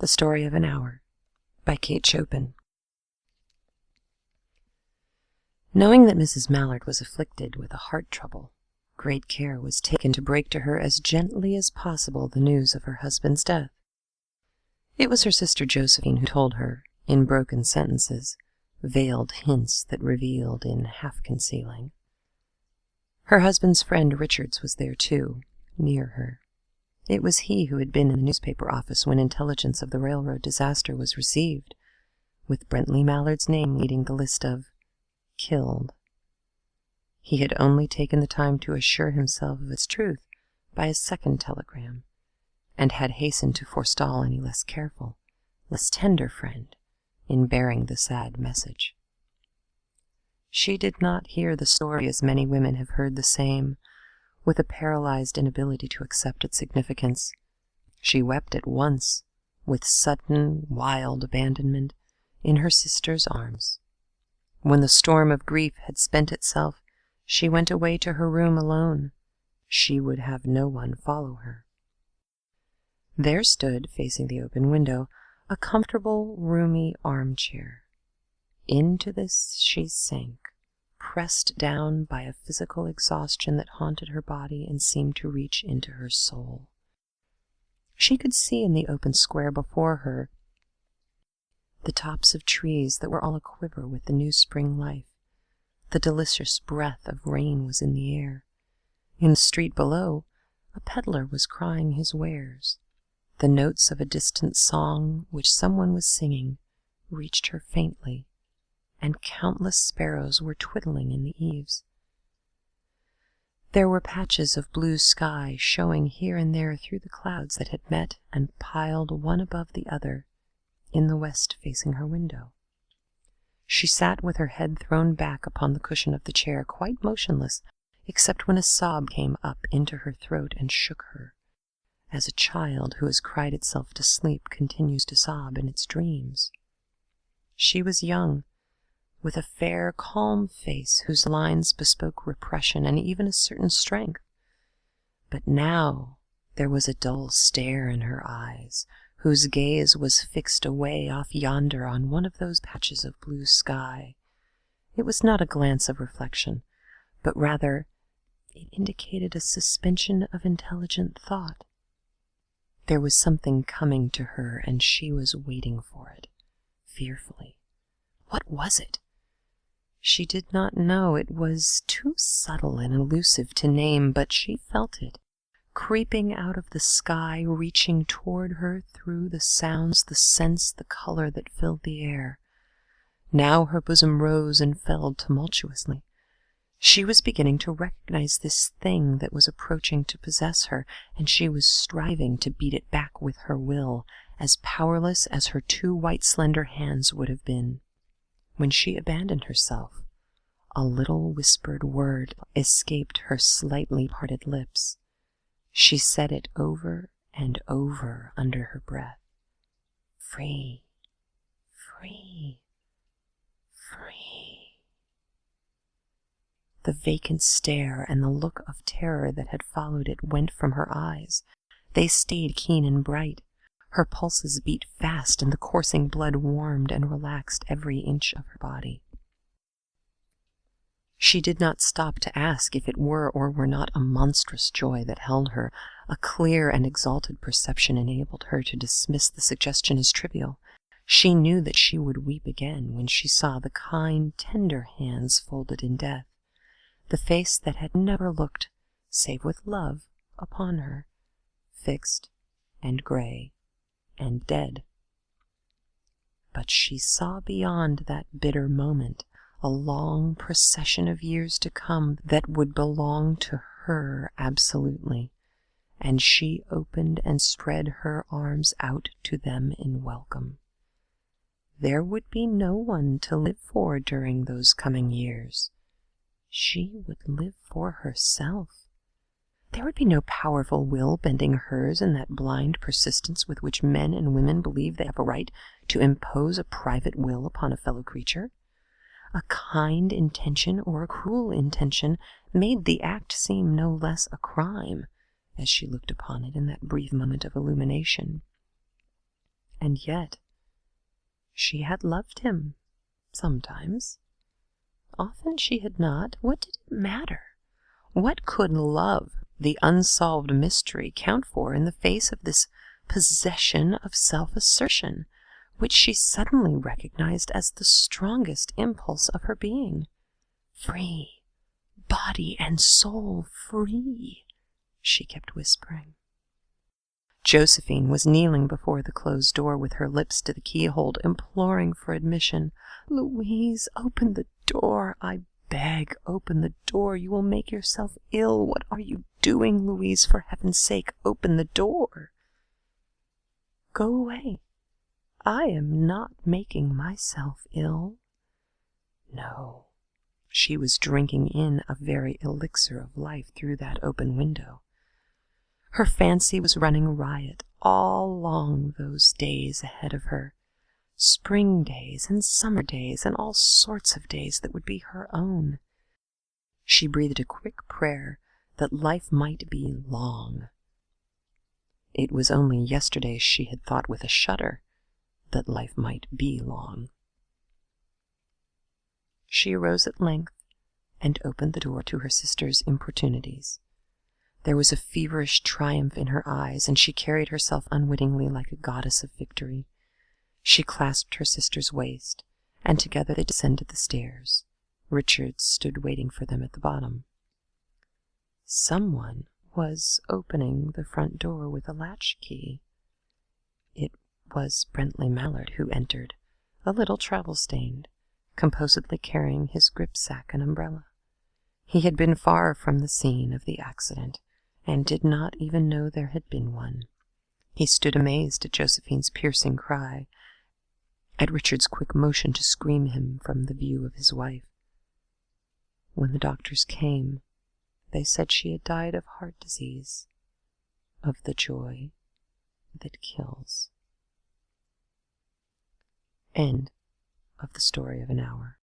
The Story of an Hour by Kate Chopin. Knowing that Mrs. Mallard was afflicted with a heart trouble, great care was taken to break to her as gently as possible the news of her husband's death. It was her sister Josephine who told her, in broken sentences, veiled hints that revealed in half-concealing. Her husband's friend Richards was there too, near her. It was he who had been in the newspaper office when intelligence of the railroad disaster was received, with Brently Mallard's name leading the list of killed. He had only taken the time to assure himself of its truth by a second telegram, and had hastened to forestall any less careful, less tender friend in bearing the sad message. She did not hear the story as many women have heard the same, with a paralyzed inability to accept its significance. She wept at once, with sudden, wild abandonment, in her sister's arms. When the storm of grief had spent itself, she went away to her room alone. She would have no one follow her. There stood, facing the open window, a comfortable, roomy armchair. Into this she sank, pressed down by a physical exhaustion that haunted her body and seemed to reach into her soul. She could see in the open square before her the tops of trees that were all aquiver with the new spring life. The delicious breath of rain was in the air. In the street below, a peddler was crying his wares. The notes of a distant song which someone was singing reached her faintly, and countless sparrows were twittling in the eaves. There were patches of blue sky showing here and there through the clouds that had met and piled one above the other in the west facing her window. She sat with her head thrown back upon the cushion of the chair, quite motionless, except when a sob came up into her throat and shook her, as a child who has cried itself to sleep continues to sob in its dreams. She was young, with a fair, calm face whose lines bespoke repression and even a certain strength. But now there was a dull stare in her eyes, whose gaze was fixed away off yonder on one of those patches of blue sky. It was not a glance of reflection, but rather it indicated a suspension of intelligent thought. There was something coming to her, and she was waiting for it, fearfully. What was it? She did not know. It was too subtle and elusive to name, but she felt it, creeping out of the sky, reaching toward her through the sounds, the scents, the color that filled the air. Now her bosom rose and fell tumultuously. She was beginning to recognize this thing that was approaching to possess her, and she was striving to beat it back with her will, as powerless as her two white slender hands would have been. When she abandoned herself, a little whispered word escaped her slightly parted lips. She said it over and over under her breath. Free, free, free. The vacant stare and the look of terror that had followed it went from her eyes. They stayed keen and bright. Her pulses beat fast, and the coursing blood warmed and relaxed every inch of her body. She did not stop to ask if it were or were not a monstrous joy that held her. A clear and exalted perception enabled her to dismiss the suggestion as trivial. She knew that she would weep again when she saw the kind, tender hands folded in death, the face that had never looked, save with love, upon her, fixed and gray and dead. But she saw beyond that bitter moment a long procession of years to come that would belong to her absolutely, and she opened and spread her arms out to them in welcome. There would be no one to live for during those coming years. She would live for herself. There would be no powerful will bending hers in that blind persistence with which men and women believe they have a right to impose a private will upon a fellow creature. A kind intention or a cruel intention made the act seem no less a crime, as she looked upon it in that brief moment of illumination. And yet she had loved him, sometimes. Often she had not. What did it matter? What could love, the unsolved mystery, count for in the face of this possession of self-assertion, which she suddenly recognized as the strongest impulse of her being? Free, body and soul free, she kept whispering. Josephine was kneeling before the closed door with her lips to the keyhole, imploring for admission. "Louise, open the door, I beg, open the door. You will make yourself ill. What are you doing, Louise? For heaven's sake, open the door." "Go away. I am not making myself ill." No, she was drinking in a very elixir of life through that open window. Her fancy was running riot all along those days ahead of her, spring days and summer days and all sorts of days that would be her own. She breathed a quick prayer that life might be long. It was only yesterday she had thought with a shudder that life might be long. She arose at length and opened the door to her sister's importunities. There was a feverish triumph in her eyes, and she carried herself unwittingly like a goddess of victory. She clasped her sister's waist, and together they descended the stairs. Richard stood waiting for them at the bottom. Someone was opening the front door with a latch-key. It was Bentley Mallard who entered, a little travel-stained, composedly carrying his grip-sack and umbrella. He had been far from the scene of the accident, and did not even know there had been one. He stood amazed at Josephine's piercing cry, at Richard's quick motion to screen him from the view of his wife. When the doctors came, they said she had died of heart disease, of the joy that kills. End of the story of an hour.